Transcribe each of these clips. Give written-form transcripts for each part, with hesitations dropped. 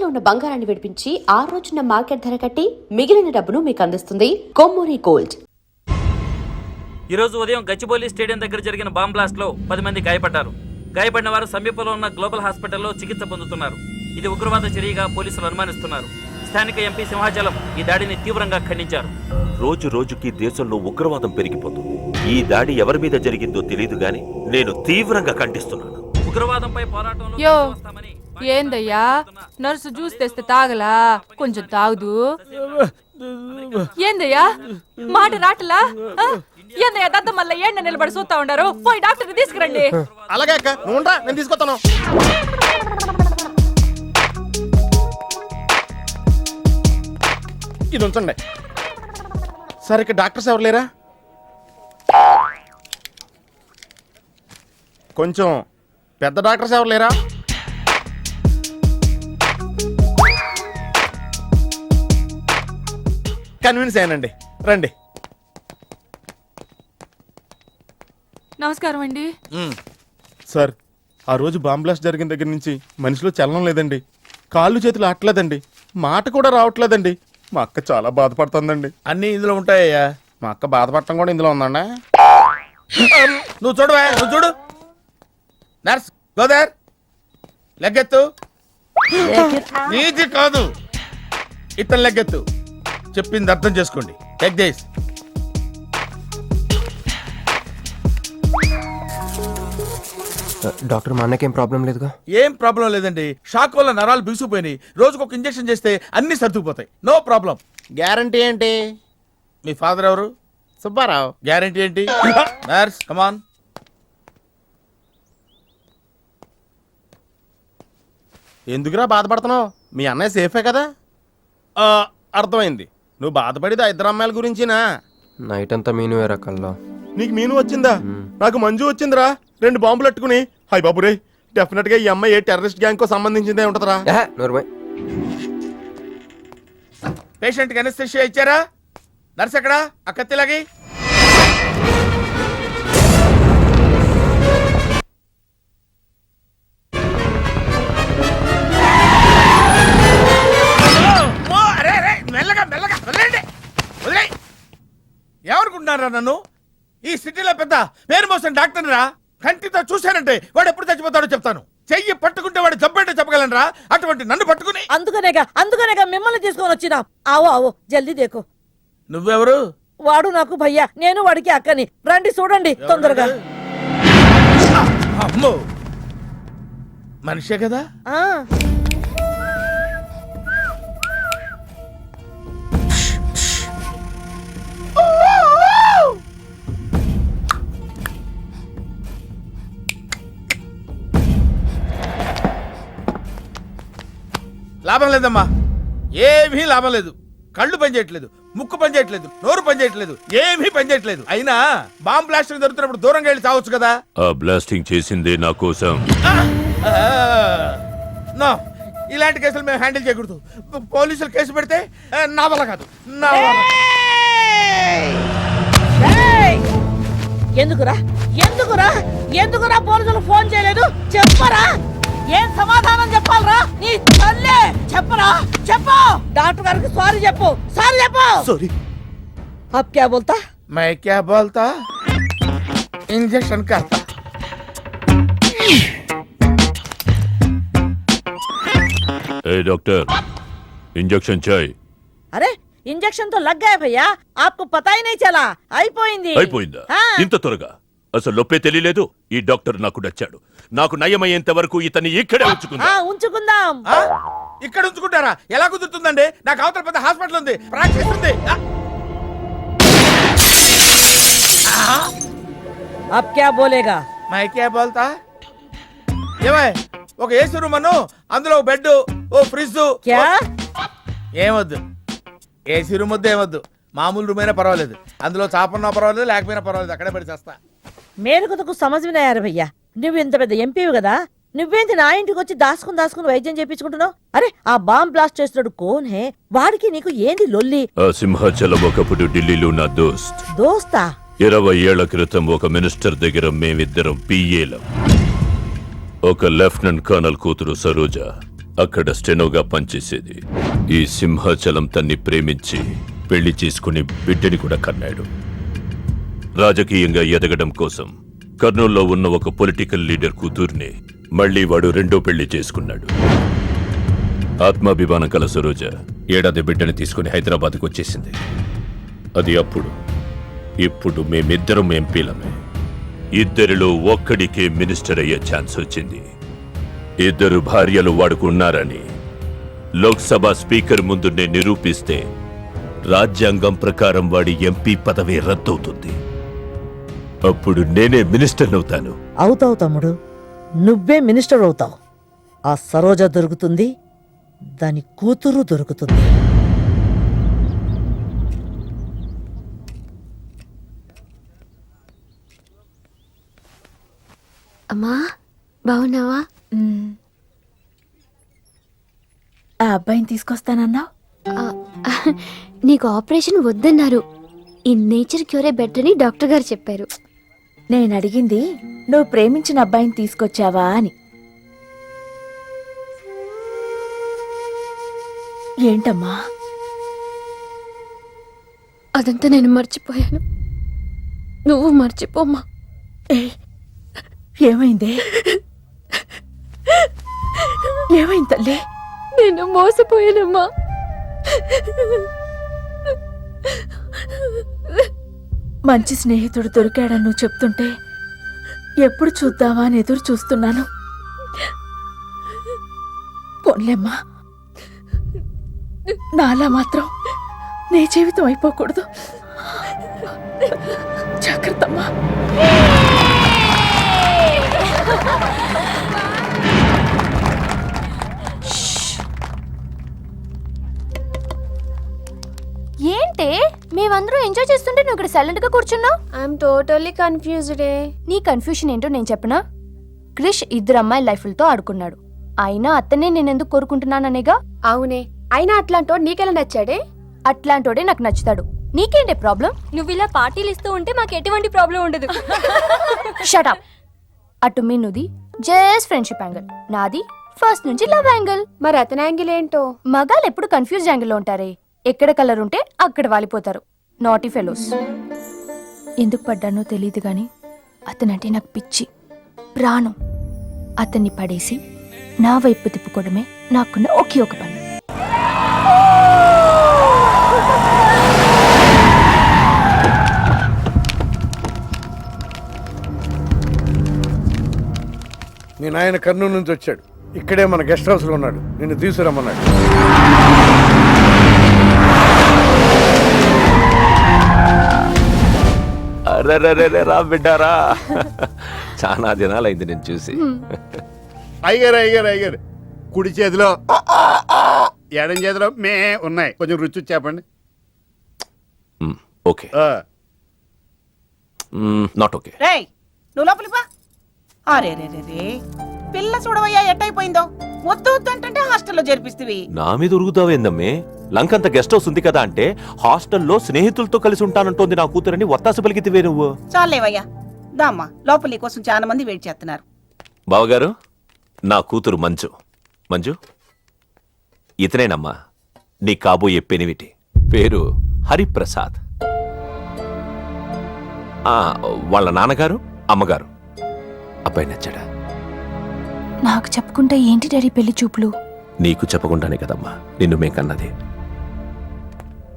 తాకట్టులో ఉన్న బంగారాన్ని విడిపించి ఆ రోజున మార్కెట్ ధర కట్టి మిగిలిన డబ్బును మీకు అందిస్తుంది కొమ్మూరి గోల్డ్. ఈ రోజు ఉదయం గచ్చిబౌలి స్టేడియం దగ్గర జరిగిన బాంబ్ బ్లాస్ట్ లో 10 మంది గాయపడ్డారు. గాయపడిన వారు సమీపంలో ఉన్న గ్లోబల్ హాస్పిటల్లో చికిత్స పొందుతున్నారు. ఇది ఉగ్రవాద చర్యగా పోలీసులు అనుమానిస్తున్నారు. స్థానిక ఎంపీ సింహాచలం ఈ దాడిని తీవ్రంగా ఖండించారు. రోజు రోజుకి దేశంలో ఉగ్రవాదం పెరిగిపోతుంది. ఈ దాడి ఎవరి మీద జరిగిందో తెలియదు గాని నేను తీవ్రంగా ఖండిస్తున్నాను. ఉగ్రవాదంపై పోరాటంలో యో ఏందయ్యా నర్సు జ్యూస్ తెస్తే తాగలా, కొంచెం తాగుదు. ఏందయ్యా మాట రాటలా? ఏందయ్యా దద్ద మళ్ళీ ఏండ నిలబడి చూస్తా ఉండారు? పోయి డాక్టర్ తీసుకురండి. అలాగే అక్క, నువ్వు నేను తీసుకొస్తాను. ఇది ఉంచండి. సరే, ఇక్కడ డాక్టర్స్ ఎవరు లేరా? కొంచెం పెద్ద డాక్టర్స్ ఎవరు లేరా? కన్విన్స్ అయ్యానండి, రండి. నమస్కారం అండి. సార్, ఆ రోజు బాంబ్ బ్లాస్ట్ జరిగిన దగ్గర నుంచి మనిషిలో చలనం లేదండి, కాళ్ళు చేతులు ఆటలేదండి, మాట కూడా రావట్లేదండి. మా అక్క చాలా బాధపడుతుందండి. అన్ని ఇందులో ఉంటాయ్యా. మా అక్క బాధపడటం కూడా ఇందులో ఉందండి. నువ్వు చూడవా, నువ్వు చూడు. నర్స్ గోదర్, లెగ్గెత్తు. నీది కాదు, ఇతను లెగ్గెత్తు. చెప్పింది అర్థం చేసుకోండి. Take this. డాక్టర్, మా అన్నకేం ప్రాబ్లం లేదుగా? ఏం ప్రాబ్లం లేదండి. షాక్ వల్ల నరాలు బిగుసిపోయినాయి. రోజుకు ఒక ఇంజెక్షన్ చేస్తే అన్ని సర్దుకుపోతాయి. No problem. గ్యారంటీ ఏంటి? మీ ఫాదర్ ఎవరు? సుబ్బారావు. గ్యారంటీ ఏంటి? నర్స్ కమాన్. ఎందుకురా బాధపడుతున్నావు? మీ అన్నయ్య సేఫే కదా? అర్థమైంది, నువ్వు బాధపడేది ఆ ఇద్దరు అమ్మాయిల గురించినా? నైట్ అంతా మీను వేరే కల్లా. నీకు మీను వచ్చిందా? నాకు మంజు వచ్చిందిరా. 2 బాంబులు అట్టుకుని. హాయ్ బాబు రే, డెఫినెట్ గా ఈ అమ్మాయి ఏ టెర్రరిస్ట్ గ్యాంగ్ కో సంబంధించిందే ఉంటదరా. పేషెంట్ కి అనస్థిషియా ఇచ్చారా? నర్స్ ఎక్కడా? ఆ కత్తిలాగి. ఎవరుకుంటున్నారా నన్ను? ఈ సిటీలో పెద్ద పేరు మోసిన డాక్టర్ రా. కంటితో చూశానంటే వాడు ఎప్పుడు చచ్చిపోతాడో చెప్తాను. చెయ్యి పట్టుకుంటే వాడు చంపేంటే చెప్పగలనరా, అటువంటి నన్ను పట్టుకుని. అందుకనేగా మిమ్మల్ని తీసుకొని వచ్చినా. ఆవో ఆవో జల్దీ దేకో. నువ్వెవరు? వాడు నాకు భయ్యా, నేను వాడికి అక్కని. రండి చూడండి తొందరగా. అమ్మో, మనిషే కదా? లాభం లేదమ్మా, ఏమీ లాభం లేదు. కళ్ళు పనిచేయట్లేదు, ముక్కు పనిచేయట్లేదు, నోరు పనిచేయట్లేదు, ఏమీ పనిచేయట్లేదు. అయినా బాంబ్ బ్లాస్టింగ్ జరుగుతున్నప్పుడు దూరంగా వెళ్ళి చావచ్చు కదా. ఆ బ్లాస్టింగ్ చేసిందే నా కోసం. నో, ఇలాంటి కేసులు మేము హ్యాండిల్ చేయకూడదు. పోలీసులు కేసు పెడితే నా వల్ల కాదు, నా వల్ల. ఎందుకురా ఎందుకురా ఎందుకురా పోలీసులు ఫోన్ చేయలేదు? చెప్పరా, ఏం సమాధానం చెప్పాలరా? నీ తల్లే చెప్పరా, చెప్పు. డాక్టర్ గారికి సారీ చెప్పు, సారీ చెప్పు. సారీ. అబ్ క్యా బోల్తా? मैं क्या बोलता? इंजेक्शन करता. ए डॉक्टर, इंजेक्शन चाहिए. अरे इंजेक्शन तो लग गया भैया, आपको पता ही नहीं चला. అయిపోయిందా? ఇంత త్వరగా? అసలు నొప్పే తెలియలేదు. ఈ డాక్టర్ నాకు నచ్చాడు. నాకు నయమయ్యేంత వరకు ఇతన్ని ఇక్కడే ఉంచుకుందాం. ఇక్కడ ఉంచుకుంటారా? ఎలా కుదురుతుందండి? నాకు అవతల పెద్ద హాస్పిటల్ ఉంది, ప్రాక్టీస్ ఉంది. अब क्या बोलेगा? मैं क्या बोलता? ఏమై, ఒక ఏసీ రూమ్ అను, అందులో బెడ్, ఓ ఫ్రిడ్జ్. क्या? ఏమొద్దు, ఏసీ రూమ్ వద్దు, ఏమొద్దు. మామూలు రూమ్ అయినా పర్వాలేదు. అందులో చాపన్నా పర్వాలేదు, లేకపోయినా పర్వాలేదు, అక్కడే పడి చేస్తా. మేరకు తకు సమజ్వినాయారు భయ్యా. నువ్వు ఇంత పెద్ద ఎంపీవి కదా, నువ్వేంటి నా ఇంటికి వచ్చి దాసుకుని వైద్యం చేయించుకుంటున్నావు? అరే ఆ బాంబ్ బ్లాస్ట్ చేస్తున్నాడు కోన్ హే, వాడికి నీకు ఏంది లొల్లి? ఆ సింహాచలం ఒకప్పుడు ఢిల్లీలో నా దోస్తా 20 ఏళ్ల క్రితం ఒక మినిస్టర్ దగ్గర మేమిద్దరం పిఏలం. ఒక లెఫ్టినెంట్ కర్నల్ కూతురు సరోజ, అక్కడ స్టెనోగా పనిచేసేది. ఈ సింహాచలం తన్ని ప్రేమించి పెళ్లి చేసుకుని బిడ్డని కూడా కన్నాడు. రాజకీయంగా ఎదగడం కోసం కర్నూల్లో ఉన్న ఒక పొలిటికల్ లీడర్ కూతుర్ని మళ్ళీ వాడు రెండో పెళ్లి చేసుకున్నాడు. ఆత్మాభిమానం కల సరోజ ఏడాది బిడ్డని తీసుకుని హైదరాబాద్కు వచ్చేసింది. అది అప్పుడు. ఇప్పుడు మేమిద్దరం ఎంపీలమే. ఇద్దరిలో ఒక్కడికే మినిస్టర్ అయ్యే ఛాన్స్ వచ్చింది. ఇద్దరు భార్యలు వాడుకున్నారని లోక్సభ స్పీకర్ ముందు నేను నిరూపిస్తే రాజ్యాంగం ప్రకారం వాడి ఎంపీ పదవి రద్దవుతుంది. అప్పుడు నేనే మినిస్టర్ అవుతాను. అవుతావు తమ్ముడు, నువ్వే మినిస్టర్ అవుతావు. ఆ సరోజ దొరుకుతుంది, దాని కూతురు దొరుకుతుంది. అమ్మా బాగున్నావా? ఆ అబ్బాయిని తీసుకొస్తానన్నావు. నీకు ఆపరేషన్ వద్దన్నారు. ఈ నేచర్ క్యూరే బెటర్ అని డాక్టర్ గారు చెప్పారు. నేను అడిగింది నువ్వు ప్రేమించిన అబ్బాయిని తీసుకొచ్చావా అని. ఏంటమ్మా? అదంతా నేను మర్చిపోయాను. నువ్వు మర్చిపోమ్మా. ఏమైందే? ఏమైంది తల్లి? నేను మోసపోయానమ్మా. మంచి స్నేహితుడు దొరికాడని నువ్వు చెప్తుంటే ఎప్పుడు చూద్దామా అని ఎదురు చూస్తున్నాను. పోన్లేమ్మా, నాలా మాత్రం నీ జీవితం అయిపోకూడదు. జాగ్రత్తమ్మా. ఏంటే మేమందరూ ఎంజాయ్ చేస్తుంటే నువ్వు ఇక్కడ సైలెంట్ గా కూర్చున్నావు? I'm totally confused. నీ కన్ఫ్యూషన్ ఏంటో నేను చెప్పనా? క్రిష్ ఇద్దరు అమ్మాయి లైఫ్లతో ఆడుకున్నాడు. అయినా అతనే నేనెందుకు కోరుకుంటున్నాననేగా. అవునే, అయినా అట్లాంటోడు నీకెలా నచ్చాడే? అట్లాంటోడే నాకు నచ్చుతాడు. నీకేంటే ప్రాబ్లం? నువ్వు ఇలా పార్టీలు ఇస్తూ ఉంటే మాకు ఎటువంటి ప్రాబ్లం ఉండదు. Shut up. అటు మీనుది జస్ట్ ఫ్రెండ్షిప్ యాంగిల్, నాది ఫస్ట్ నుంచి లవ్ యాంగిల్. మరి అతని యాంగిల్ ఏంటో? మగాళ్ళు ఎప్పుడు కన్ఫ్యూజ్ యాంగిల్ లో ఉంటారే. ఎక్కడ కలర్ ఉంటే అక్కడ వాలిపోతారు. Naughty fellows. ఎందుకు పడ్డానో తెలియదు గాని అతనంటే నాకు పిచ్చి, ప్రాణం. అతన్ని పడేసి నా వైపు తిప్పుకోవడమే నాకున్న ఒకే ఒక పని. మీ నాయన కర్నూలు నుంచి వచ్చాడు. ఇక్కడే మన గెస్ట్ హౌస్ లో ఉన్నాడు. నిన్ను తీసుకురమ్మన్నాడు. రా బిడ్డారా, చాలా దినాలైంది నేను చూసి. అయ్యారు అయ్యారు అయ్యారు. కుడి చేతిలో ఎడం చేతిలో మే ఉన్నాయి. కొంచెం రుచి చెప్పండి. Okay, not okay. రేయ్, నువ్వు లోపలికి పా. అరే రే రే రే, పిల్ల చూడవయ్యా ఎట్టయిపోయిందో. వద్దు వద్దు అంటే హాస్టల్లో చేర్పిస్తేవి. నా మీద ఉరుగుతావేందమ్మే? లంకంత గెస్ట్ హౌస్ ఉంది కదా అంటే హాస్టల్లో స్నేహితులతో కలిసి ఉంటానంటోంది నా కూతురని ఒత్తాస పలికితివే నువ్వు. చాలేవయ్యా, దామ్మా లోపల నీ కోసం చాలా మంది వెయిట్ చేస్తున్నారు. బావగారు, నా కూతురు మంజు. మంజు, ఇతనేనమ్మా నీ కాబోయే పెనివిటి. పేరు హరిప్రసాద్. వాళ్ళ నాన్నగారు అమ్మగారు. అబ్బాయి నచ్చాడా? నాకు చెప్పుకుంటే ఏంటి డాడీ పెళ్లి చూపులు? నీకు చెప్పకుండానే కదమ్మా నిన్ను మేం కన్నది.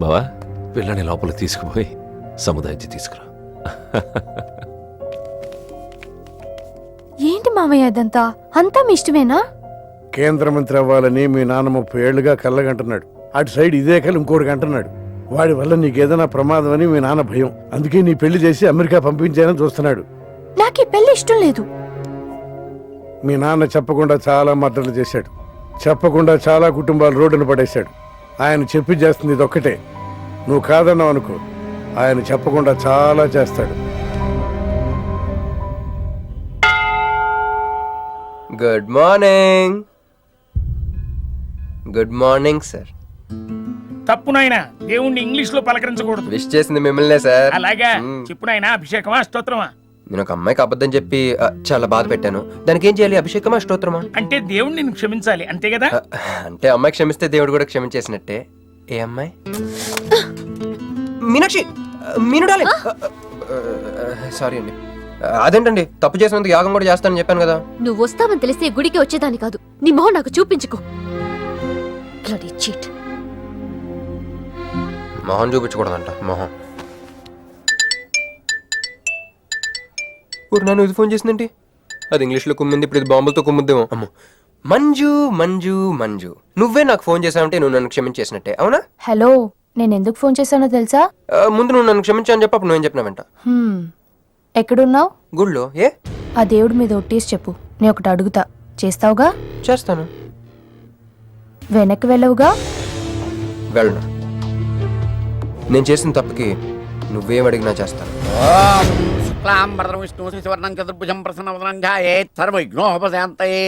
బావా, పిల్లని లోపల తీసుకుపోయి సముదాయించి తీసుకురా. ఏంటి మావయ్య ఇదంతా? అంతా మీ ఇష్టమేనా? కేంద్ర మంత్రి అవ్వాలని మీ నాన్న 30 ఏళ్లుగా కళ్ళగంటున్నాడు. అటు సైడ్ ఇదే కళ్ళు ఇంకోటి అంటున్నాడు. వాడి వల్ల నీకేదైనా ప్రమాదం అని మీ నాన్న భయం. అందుకే నీ పెళ్లి చేసి అమెరికా పంపించాలని చూస్తున్నాడు. నాకు ఈ పెళ్లి ఇష్టం లేదు. మీ నాన్న చెప్పకుండా చాలా మర్డర్లు చేశాడు. చెప్పకుండా చాలా కుటుంబాలు రోడ్డును పడేశాడు. ఆయన చెప్పి చేస్తుంది ఇదొక్కటే. నువ్వు కాదన్నావు అనుకో, ఆయన చెప్పకుండా చాలా చేస్తాడు. Good morning. Good morning sir. తప్పు నాయనా, దేవుణ్ణి ఇంగ్లీష్ లో పలకరించకూడదు. విష్ చేసింది మిమ్మల్నే సార్. అలాగా చెప్పు నాయనా. అభిషేకమా స్తోత్రమా? నేను ఒక అమ్మాయికి అబద్ధం చెప్పి చాలా బాధ పెట్టాను. దానికి ఏం చేయాలి? అభిషేకమా అష్టోత్తరమా? అంటే దేవుడు నిన్ను క్షమించాలి అంతే కదా? అంటే అమ్మాయి క్షమిస్తే దేవుడు కూడా క్షమించేసినట్టే. ఏ అమ్మాయి? మీనాక్షి, మీనుడాలి. సారీ అండి. అదేంటండి, తప్పు చేసినందుకు యాగం కూడా చేస్తానని చెప్పాను కదా. నువ్వు వస్తావని తెలిస్తే గుడికి వచ్చేదాన్ని కాదు. నీ మొహం నాకు చూపించుకో. Bloody cheat. మొహం చూపించకూడదంట. మొహం. నన్ను ఇది ఫోన్ చేసిందేంటి? అది ఇంగ్లీష్లో కుమ్మింది, ఇప్పుడు ఇది బాంబులతో కుమ్ముద్దేమో. అమ్మో. మంజు మంజు మంజు, నువ్వే నాకు ఫోన్ చేసావంటే నువ్వు నన్ను క్షమించేసినట్టే, అవునా? హలో, నేను ఎందుకు ఫోన్ చేశానో తెలుసా? ముందు నువ్వు నన్ను క్షమించాలని చెప్పి అప్పుడు నువ్వేం చెప్పినావంట? ఎక్కడున్నావు? గుళ్ళో. ఏ? ఆ దేవుడి మీద ఒట్టేసి చెప్పు, నేను ఒకటి అడుగుతా, చేస్తావుగా? చేస్తాను. వెనక్కి వెళ్ళవుగా? వెళ్ళను. నేను చేసిన తప్పుకి నువ్వేం అడిగినా చేస్తాను. శుక్లాంబరధరం విష్ణు శశివర్ణం చతుర్భుజం ప్రసన్నవదనం ధ్యాయేత్ సర్వవిఘ్నోపశాంతయే.